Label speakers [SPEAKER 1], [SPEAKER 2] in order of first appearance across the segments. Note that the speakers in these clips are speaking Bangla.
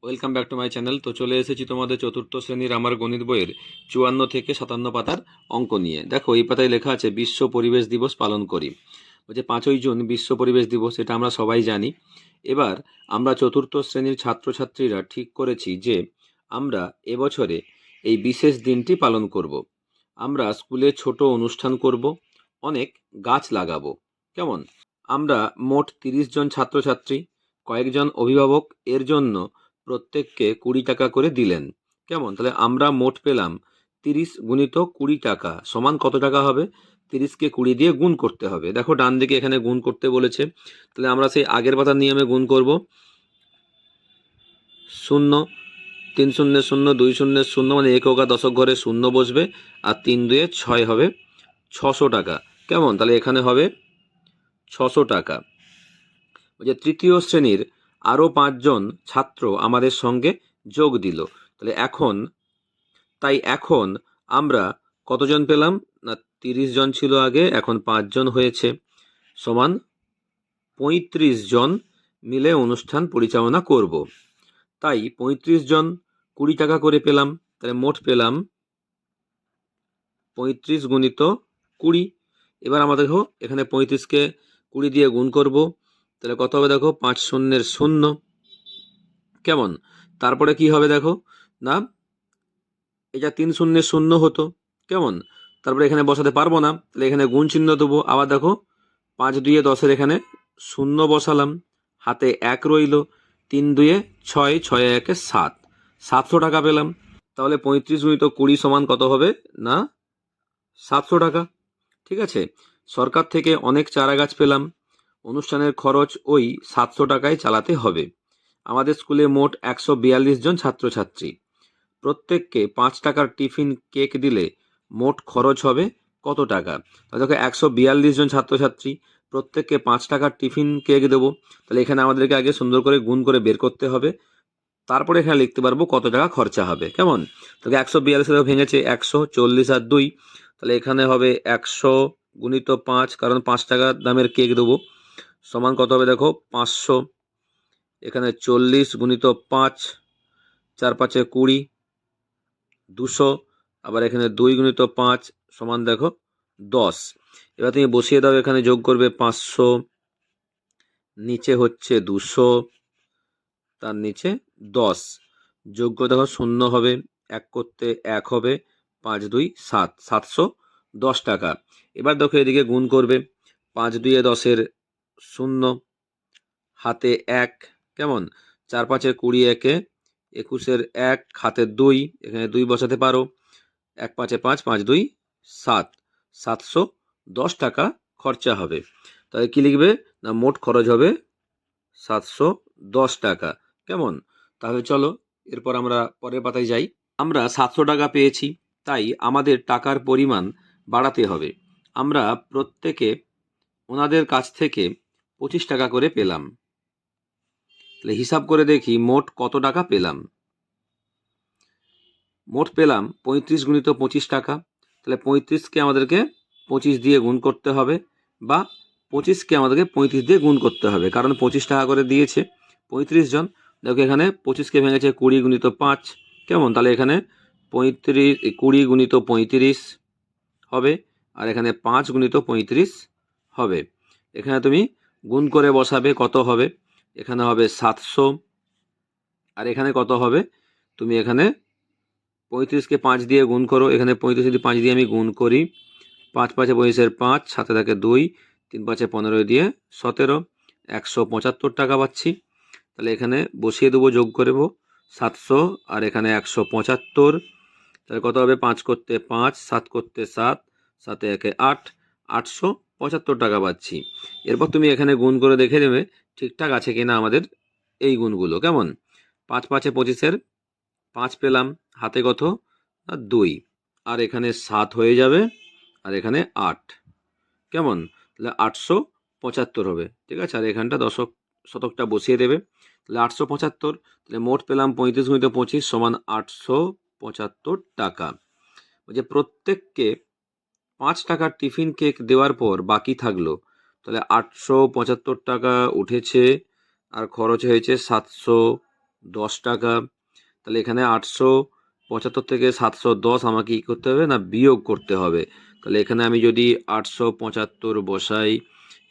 [SPEAKER 1] Welcome back to my channel. তো চলে এসেছি তোমাদের চতুর্থ শ্রেণীর আমার গণিত বইয়ের 54 থেকে 57 পাতার অঙ্ক নিয়ে। দেখো এই পাতায় লেখা আছে বিশ্ব পরিবেশ দিবস পালন করি। যে 5ই জুন বিশ্ব পরিবেশ দিবস, এটা আমরা সবাই জানি। এবার আমরা চতুর্থ শ্রেণীর ছাত্রছাত্রীরা ঠিক করেছি যে আমরা এবছরে এই বিশেষ দিনটি পালন করব। আমরা স্কুলে ছোট অনুষ্ঠান করব, অনেক গাছ লাগাবো। কেমন? আমরা মোট 30 জন ছাত্রছাত্রী, কয়েকজন অভিভাবক এর জন্য প্রত্যেককে 20 টাকা করে দিলেন। কেমন? তাহলে আমরা মোট পেলাম 30 গুণিত 20 টাকা সমান কত টাকা হবে? 30কে 20 দিয়ে গুণ করতে হবে। দেখো ডান দিকে এখানে গুণ করতে বলেছে, তাহলে আমরা সেই আগের পাতার নিয়মে গুণ করব। 0, 3 শূন্যে 0, 2 শূন্যে 0, মানে একক আর দশক ঘরে 0 বসবে, আর 3 2 6 হবে 600 টাকা। কেমন? তাহলে এখানে হবে 600 টাকা। ওই যে তৃতীয় শ্রেণীর আরও 5 জন ছাত্র আমাদের সঙ্গে যোগ দিল। তাহলে এখন আমরা কতজন পেলাম? না, 30 জন ছিল আগে, এখন 5 জন হয়েছে, সমান 35 জন মিলে অনুষ্ঠান পরিচালনা করব। তাই 35 জন 20 টাকা করে পেলাম। তাহলে মোট পেলাম 35 গুণিত 20। এবার আমরা দেখো এখানে 35কে 20 দিয়ে গুণ করব। তাহলে কত হবে? দেখো 5 শূন্যের 0। কেমন? তারপরে কি হবে দেখো, না এটা 3 শূন্যের 0 হতো। কেমন? তারপরে এখানে বসাতে পারবো না, তাহলে এখানে গুণ চিহ্ন দেবো। আবার দেখো 5 2 10-এর এখানে 0 বসালাম, হাতে 1 রইল, 3 2 6, 6 1 7, 700 টাকা পেলাম। তাহলে 35 গুণিত 20 সমান কত হবে? না 700 টাকা। ঠিক আছে, সরকার থেকে অনেক চারা গাছ পেলাম, অনুষ্ঠানের খরচ ওই 700 টাকায় চালাতে হবে। আমাদের স্কুলে মোট 142 জন ছাত্রছাত্রী, প্রত্যেককে 5 টাকার টিফিন কেক দিলে মোট খরচ হবে কত টাকা? তাহলে দেখো 142 জন ছাত্রছাত্রী, প্রত্যেককে 5 টাকার টিফিন কেক দেবো। তাহলে এখানে আমাদেরকে আগে সুন্দর করে গুণ করে বের করতে হবে, তারপরে এখানে লিখতে পারবো কত টাকা খরচা হবে। কেমন? তাহলে 142 ভেঙেছে 140 আর 2, তাহলে এখানে হবে 100 গুণিত 5, কারণ 5 টাকা দামের কেক দেবো, সমান কত হবে? দেখো 500। এখানে 40 গুণিত 5, 4 5 20, 200। আবার এখানে 2 গুণিত 5 সমান দেখো 10। এবার তুমি বসিয়ে দাও, এখানে যোগ করবে 500, নিচে হচ্ছে 200, তার নিচে 10, যোগ্য দেখো 0 হবে, 1 করতে 1 হবে, 5 2 7, 710 টাকা। এবার দেখো এদিকে গুণ করবে, 5 2 10-এর 0, হাতে 1। কেমন? 4 5 20, 1 21-এর 1, হাতে 2, এখানে 2 বসাতে পারো, 1 5 5, 5 2 7, 710 টাকা খরচা হবে। তাহলে কি লিখবে? না মোট খরচ হবে 710 টাকা। কেমন? তাহলে চলো এরপর আমরা পরের পাতায় যাই। আমরা 700 টাকা পেয়েছি, তাই আমাদের টাকার পরিমাণ বাড়াতে হবে। আমরা প্রত্যেকে ওনাদের কাছ থেকে 25 টাকা করে পেলাম। তাহলে হিসাব করে দেখি মোট কত টাকা পেলাম। মোট পেলাম 35 গুণিত 25 টাকা। তাহলে 35কে আমাদেরকে 25 দিয়ে গুণ করতে হবে, বা 25কে আমাদেরকে 35 দিয়ে গুণ করতে হবে, কারণ 25 টাকা করে দিয়েছে 35 জন। দেখো এখানে 25কে ভেঙেছে 20 গুণিত 5। কেমন? তাহলে এখানে 20 গুণিত 35 হবে, আর এখানে 5 গুণিত 35 হবে। এখানে তুমি গুণ করে বসাবে, কত হবে? এখানে হবে 700, আর এখানে কত হবে? তুমি এখানে 35কে 5 দিয়ে গুণ করো। এখানে 35 যদি 5 দিয়ে আমি গুণ করি, 5 5 25-এর 5, সাথে থাকে 2, 3 5 15 দিয়ে 17, 175 টাকা পাচ্ছি। তাহলে এখানে বসিয়ে দেবো, যোগ করবো 700 আর এখানে 175। তাহলে কত হবে? 5 করতে 5, 7 করতে 7, 7 1 8, 875 টাকা পাচ্ছি। এরপর তুমি এখানে গুণ করে দেখে নেবে ঠিকঠাক আছে কিনা আমাদের এই গুণগুলো। কেমন? 5 5 25-এর 5 পেলাম, হাতে কত? 2, আর এখানে 7 হয়ে যাবে, আর এখানে 8। কেমন? তাহলে 875 হবে। ঠিক আছে, আর এখানটা শতকটা বসিয়ে দেবে। তাহলে 875, তাহলে মোট পেলাম 35 গুণিত 25 সমান 875 টাকা। যে প্রত্যেককে 5 টাকার টিফিন কেক দেওয়ার পর বাকি থাকলো, তাহলে 875 টাকা উঠেছে, আর খরচ হয়েছে 700 10 টাকা। তাহলে এখানে 875 থেকে 710 আমাকে কী করতে হবে না বিয়োগ করতে হবে। তাহলে এখানে আমি যদি 875 বসাই,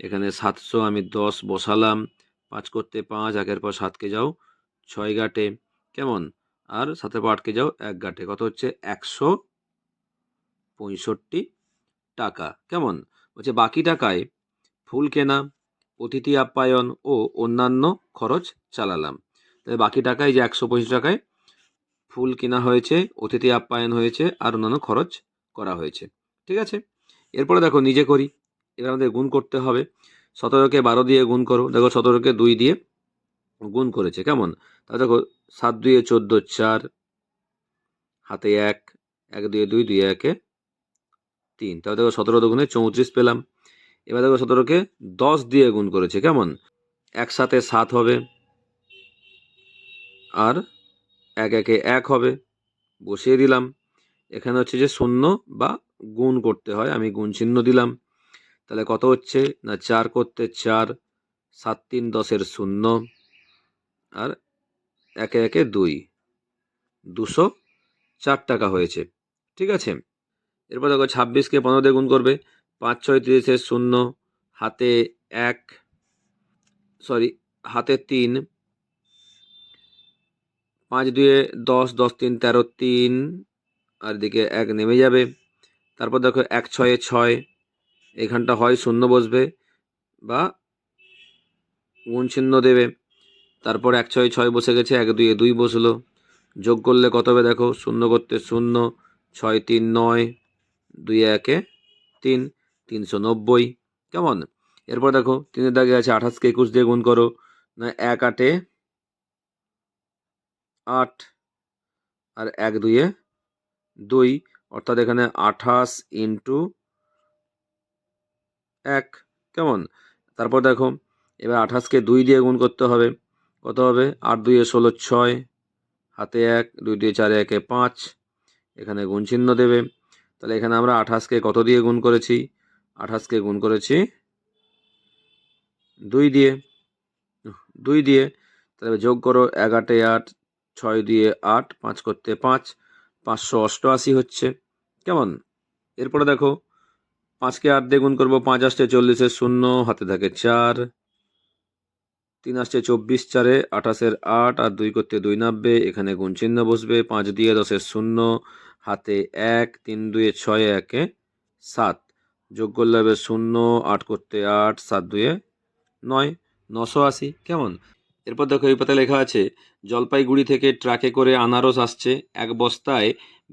[SPEAKER 1] এখানে 700 আমি 10 বসালাম, 5 করতে 5, 1-এর পর 7কে যাও 6 ঘাটে, কেমন, আর 7-এর পর 8কে যাও 1 ঘাটে, কত হচ্ছে 165 টাকা। কেমন বলছে বাকি টাকায় ফুল কেনা, অতিথি আপ্যায়ন ও অন্যান্য খরচ চালালাম। তাহলে বাকি টাকায় যে 165 টাকায় ফুল কেনা হয়েছে, অতিথি আপ্যায়ন হয়েছে আর অন্যান্য খরচ করা হয়েছে। ঠিক আছে, এরপরে দেখো নিজে করি। এবার আমাদের গুণ করতে হবে। 17কে 12 দিয়ে গুণ করো। দেখো 17কে 2 দিয়ে গুণ করেছে, কেমন, তাহলে দেখো 7 2 14, 4 হাতে 1, 1 2 2, 2 1 3, তাহলে দেখো 17 দুগুণে 34 পেলাম। এবার দেখো 17কে 10 দিয়ে গুণ করেছে, কেমন, একসাথে 7 হবে আর 1 1 1 হবে, বসিয়ে দিলাম। এখানে হচ্ছে যে শূন্য বা গুণ করতে হয়, আমি গুণ চিহ্ন দিলাম। তাহলে কত হচ্ছে না 4 করতে 4, 7 3 10-এর 0 আর 1 1 2, 204 টাকা হয়েছে। ঠিক আছে, এরপর দেখো 26কে 15 দিয়ে গুণ করবে। 5 6 30-এর 0, হাতে 1, হাতে 3, 5 2 10, 10 3 13, 3 আর দিকে 1 নেমে যাবে। তারপর দেখো 1 6 6, এখানটা হয় 0 বসবে বা গুণ চিহ্ন দেবে। তারপর 1 6 6 বসে গেছে, 1 2 2 বসলো, যোগ করলে কত হবে দেখো, 0 করতে 0, 6 3 9, 2 1 3, 390, কেমন। এরপর দেখো 3-এর দাগে আছে 28কে 21 দিয়ে গুণ করো, না 1 8 8 আর 1 2 2, অর্থাৎ এখানে 28 ইন্টু 1, কেমন। তারপর দেখো এবার 28কে 2 দিয়ে গুণ করতে হবে, কত হবে 8 2 16, 6 হাতে 1, 2 2 4 1 5, এখানে গুণ চিহ্ন দেবে। তাহলে এখানে আমরা 28কে কত দিয়ে গুণ করেছি, 28কে গুণ করেছি 2 দিয়ে, তাহলে যোগ করো 1 8 8, 6 2 8, 5 করতে 5, 588 হচ্ছে, কেমন। এরপরে দেখো 5কে 8 দিয়ে গুণ করবো, 5 আসছে 40-এর 0, হাতে থাকে 4, 3 আসছে 24 4-এ 28-এর 8 আর 2 করতে 2 90, এখানে গুণ চিহ্ন বসবে। 5 দিয়ে 10-এর 0, হাতে 1, 3 2 6 1 7, যোগ করলে হবে 0, 8 করতে 8, 7 2 9, 980, কেমন। এরপর দেখো এই পাতায় লেখা আছে জলপাইগুড়ি থেকে ট্রাকে করে আনারস আসছে, এক বস্তায়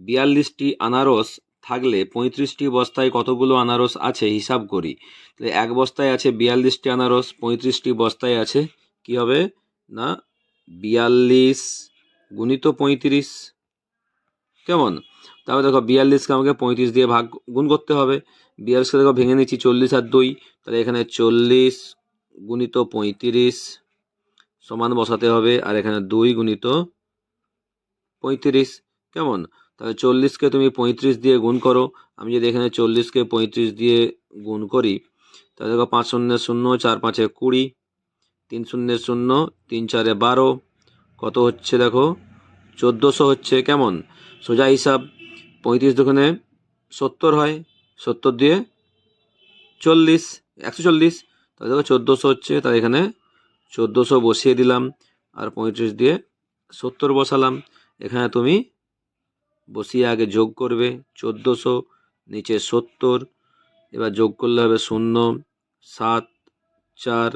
[SPEAKER 1] 42টি আনারস থাকলে 35টি বস্তায় কতগুলো আনারস আছে হিসাব করি। তাহলে এক বস্তায় আছে 42টি আনারস, 35টি বস্তায় আছে কি হবে না 42 গুণিত 35, কেমন। তাহলে দেখো 42কে আমাকে 35 দিয়ে গুণ করতে হবে। 42কে দেখো ভেঙে নিচ্ছি 40 আর 2, তাহলে এখানে 40 গুণিত 35 সমান বসাতে হবে, আর এখানে 2 গুণিত 35, কেমন। তাহলে 40কে তুমি 35 দিয়ে গুণ করো। আমি যদি এখানে 40কে 35 দিয়ে গুণ করি, তাহলে দেখো 5 0 0, 4 5 20, 3 0 0, 3 4 12, কত হচ্ছে দেখো 1400 হচ্ছে, কেমন। সোজা হিসাব, 35 দোকানে 70 হয়, 70 দিয়ে 40, 140, তাহলে দেখো 1400 হচ্ছে, তাই এখানে 1400 বসিয়ে দিলাম আর 35 দিয়ে 70 বসালাম। এখানে তুমি বসিয়ে আগে যোগ করবে 1400, নিচে 70, এবার যোগ করলে হবে 0 7 4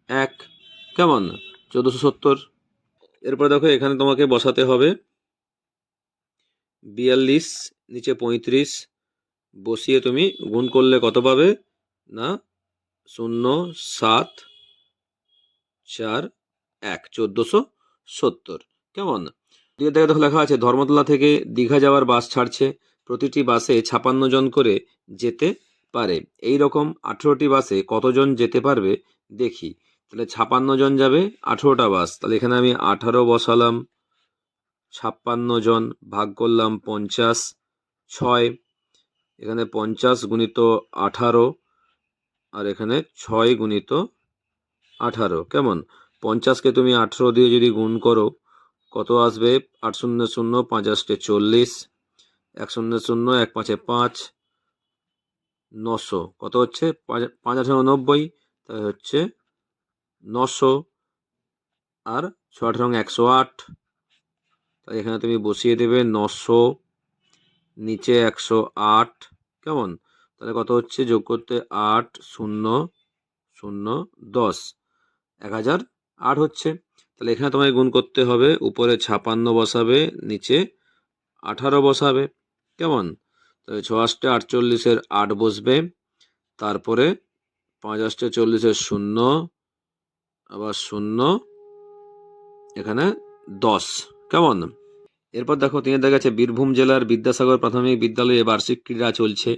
[SPEAKER 1] 1, কেমন 1470। এরপর দেখো এখানে তোমাকে বসাতে হবে 42, নিচে 35, বসিয়ে তুমি গুণ করলে কত পাবে না 0 7 4 1, 1470, কেমন। দিয়ে দেখো লেখা আছে ধর্মতলা থেকে দীঘা যাওয়ার বাস ছাড়ছে, প্রতিটি বাসে 56 জন করে যেতে পারে, এই রকম 18টি বাসে কতজন যেতে পারবে দেখি। তাহলে 56 জন যাবে, 18টা বাস, তাহলে এখানে আমি 18 বসালাম, 56 জন ভাগ করলাম 50, 6, এখানে 50 গুণিত 18 আর এখানে 6 গুণিত 18, কেমন। 50কে তুমি 18 দিয়ে যদি গুণ করো, কত আসবে? 8 শূন্য শূন্য, 5 8 40, 1 শূন্য শূন্য, 1 5 5, 900। কত হচ্ছে? 5 8 90, তাহলে হচ্ছে 900, আর 6 8 108। তাহলে এখানে তুমি বসিয়ে দেবে 900, নিচে 108। কেমন? তাহলে কত হচ্ছে? যোগ করতে 8 0 0 10, 1008 হচ্ছে। তাহলে এখানে তোমায় গুণ করতে হবে, উপরে 56 বসাবে, নিচে 18 বসাবে। কেমন? তাহলে 6 8 48 8 বসবে, তারপরে 5 8 40 শূন্য, আবার শূন্য, এখানে 10। কেমন? এরপর দেখো 3 দেখা যাচ্ছে বীরভূম জেলার বিদ্যাসাগর প্রাথমিক বিদ্যালয়ে বার্ষিক ক্রীড়া চলছে।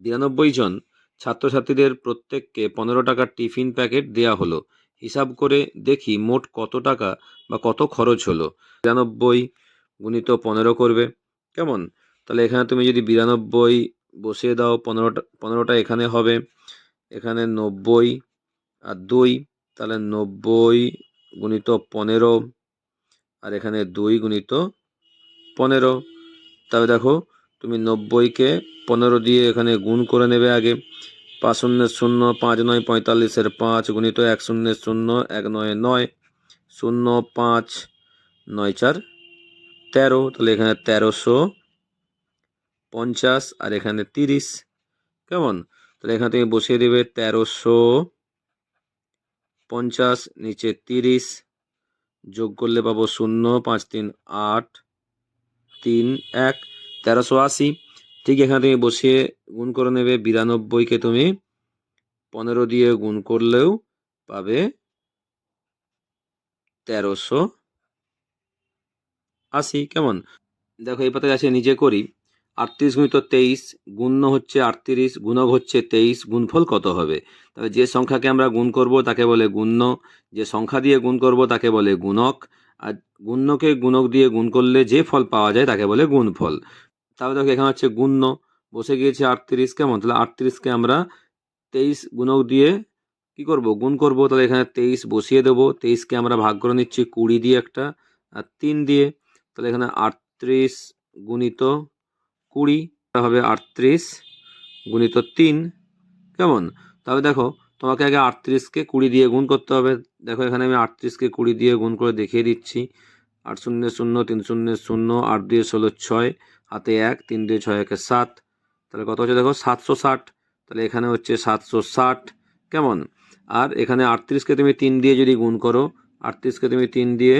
[SPEAKER 1] 92 জন ছাত্রছাত্রীদের প্রত্যেককে 15 টাকার টিফিন প্যাকেট দেয়া হলো। হিসাব করে দেখি মোট কত টাকা বা কত খরচ হলো। 92 গুণিত 15 করবে। কেমন? তাহলে এখানে তুমি যদি 92 বসিয়ে দাও, 15টা এখানে হবে, এখানে 90 আর 2, তাহলে 90 গুণিত 15, আর এখানে 2 গুণিত 15। তবে দেখো তুমি 90কে 15 দিয়ে এখানে গুণ করে নেবে আগে। 5 শূন্য শূন্য, 5 9 45 5 গুণিত 1 শূন্য শূন্য, 1 9 9, 0 5 9 4 13। তাহলে এখানে 1350, আর এখানে 30। কেমন? তাহলে এখানে তুমি বসিয়ে দেবে 1350, নিচে 30, যোগ করলে পাবো 0 5 3 8 3 1, 1380। ঠিক এখানে তুমি বসিয়ে গুণ করে নেবে। 92কে তুমি 15 দিয়ে গুণ করলেও পাবে 1380। কেমন? দেখো এই পাতায় আছে নিচে করি। 38 গুণিত 23, গুণ্য হচ্ছে 38, গুণক হচ্ছে 23, গুণফল কত হবে? তবে যে সংখ্যাকে আমরা গুণ করব তাকে বলে গুণ্য, যে সংখ্যা দিয়ে গুণ করব তাকে বলে গুণক, আর গুণ্যকে গুণক দিয়ে গুণ করলে যে ফল পাওয়া যায় তাকে বলে গুণফল। তাহলে দেখো এখানে হচ্ছে গুণ্য বসে গিয়েছে 38। কেমন? তাহলে 38কে আমরা 23 গুণক দিয়ে কি করব? গুণ করব। তাহলে এখানে 23 বসিয়ে দেবো। 23কে আমরা ভাগ করে নিচ্ছি 20 দিয়ে একটা, আর 3 দিয়ে। তাহলে এখানে 38 গুণিত 20 হবে 38 গুণিত 3। কেমন? তাহলে দেখো তোমাকে আগে 38কে 20 দিয়ে গুণ করতে হবে। দেখো এখানে আমি 38কে 20 দিয়ে গুণ করে দেখিয়ে দিচ্ছি। 8 শূন্য শূন্য, 3 শূন্য শূন্য, 8 2 16 6, হাতে 1, 3 2 6 1 7। তাহলে কত হচ্ছে দেখো? 760। তাহলে এখানে হচ্ছে 760। কেমন? আর এখানে 38কে তুমি 3 দিয়ে যদি গুণ করো, 38কে তুমি 3 দিয়ে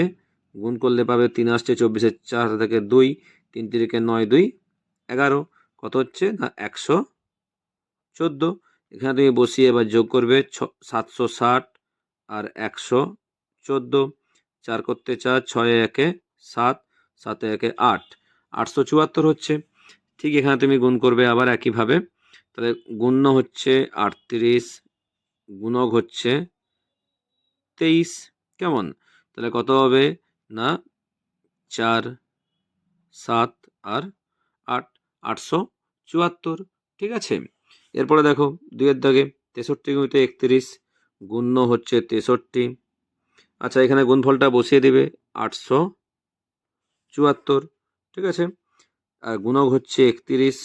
[SPEAKER 1] গুণ করলে পাবে 3 আসছে 24 4, হাতে থেকে 2, 3 3 9 2 11। কত হচ্ছে? না 114। এখানে তুমি বসিয়ে এবার যোগ করবে 760 আর 114, 4 করতে 4, 6 1 7, 7 1 8, 874 হচ্ছে। ঠিক এখানে তুমি গুণ করবে আবার একইভাবে। তাহলে গুণ্য হচ্ছে 38, গুণক হচ্ছে 23। কেমন? তাহলে কত হবে? না 4 7 আর 8, 874। ঠিক আছে? এরপরে দেখো 2 দাগে 63 গুণিত 31, গুণ্য হচ্ছে 63। আচ্ছা এখানে গুণফলটা বসিয়ে দেবে 874। ঠিক আছে? আর গুণক হচ্ছে 31,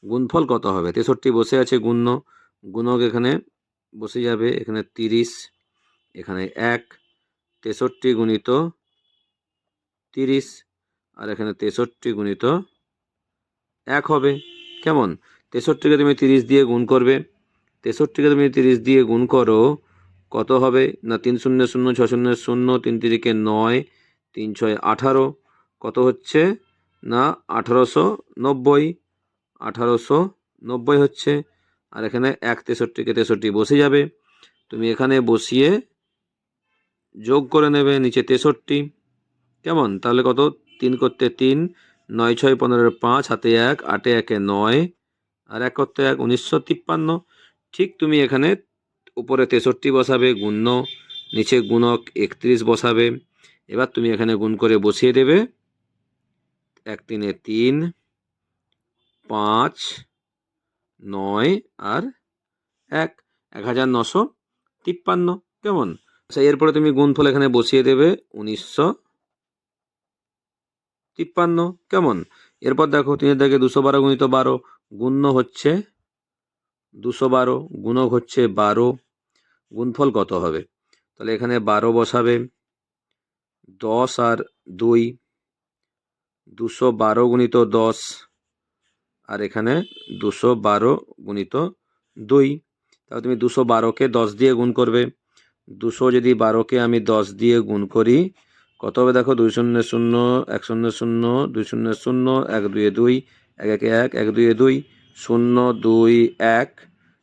[SPEAKER 1] গুণফল কত হবে? 63 বসে আছে, গুণ্য, গুণক এখানে বসে যাবে, এখানে 30, এখানে 1, 63 গুণিত 30, আর এখানে 63 গুণিত 1 হবে। কেমন? 63কে তুমি 30 দিয়ে গুণ করবে। 63কে তুমি 30 দিয়ে গুণ করো, কত হবে? না 3 শূন্য শূন্য, 6 শূন্য শূন্য, 3 3 9, 3 6 18। কত হচ্ছে? না 1890। 1890 হচ্ছে। আর এখানে 1, 63কে 63 বসে যাবে। তুমি এখানে বসিয়ে যোগ করে নেবে, নিচে 63। কেমন? তাহলে কত? 3 করতে 3, 9 6 15 5, হাতে 1, 8 1 9, আর 1 করতে 1, 1953। ঠিক তুমি এখানে উপরে 63 বসাবে গুণ্য, নিচে গুণক 31 বসাবে। এবার তুমি এখানে গুণ করে বসিয়ে দেবে। 1 3 3, 5 9 আর 1, 1953। কেমন? আচ্ছা এরপরে তুমি গুণফল এখানে বসিয়ে দেবে 1953। 53। কেমন? এরপর দেখো 3 থেকে 212 গুণিত 12, গুণ্য হচ্ছে 212, গুণক হচ্ছে 12, গুণফল কত হবে? তাহলে এখানে 12 বসাবে, 10 আর 2, 212 গুণিত 10, আর এখানে 212 গুণিত 2। তাহলে তুমি 212কে 10 দিয়ে গুণ করবে। 200 যদি 12কে আমি 10 দিয়ে গুণ করি, কত হবে দেখো? 2 শূন্য 0, 1 শূন্য 0, 2 শূন্য 0, 1 2 2, 1 1 1, 1 2 2, 0 2 1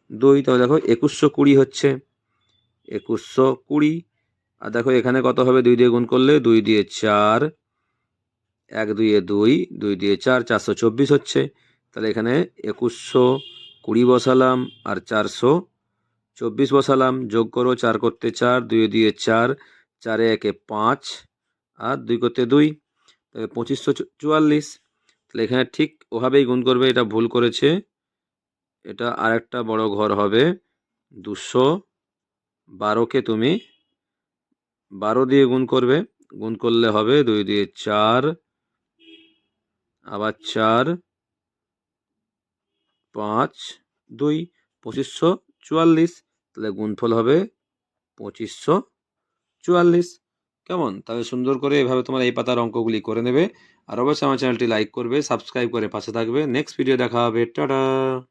[SPEAKER 1] 2। তাহলে দেখো 2120 হচ্ছে, 2120। আর দেখো এখানে কত হবে? 2 দিয়ে গুণ করলে 2 দিয়ে 4, 1 2 2, 2 দিয়ে 4, 424 হচ্ছে। তাহলে এখানে 2120 বসালাম আর 424 বসালাম, যোগ করো, 4 করতে 4, 2 দিয়ে 4, 4 1 5, আর 2 করতে 2, 2544। তাহলে এখানে ঠিক ওভাবেই গুণ করবে, এটা ভুল করেছে, এটা আরেকটা বড় ঘর হবে। 212কে তুমি 12 দিয়ে গুণ করবে, গুণ করলে হবে 2 দিয়ে 4, আবার 4, 5 2, 2544। তাহলে গুণফল হবে 2544। কেমন? তাহলে সুন্দর করে এভাবে তোমার এই পাতার অঙ্কগুলি করে নেবে। আর অবশ্যই আমার চ্যানেলটি লাইক করবে, সাবস্ক্রাইব করে পাশে থাকবে। নেক্সট ভিডিও দেখা হবে। টাটা।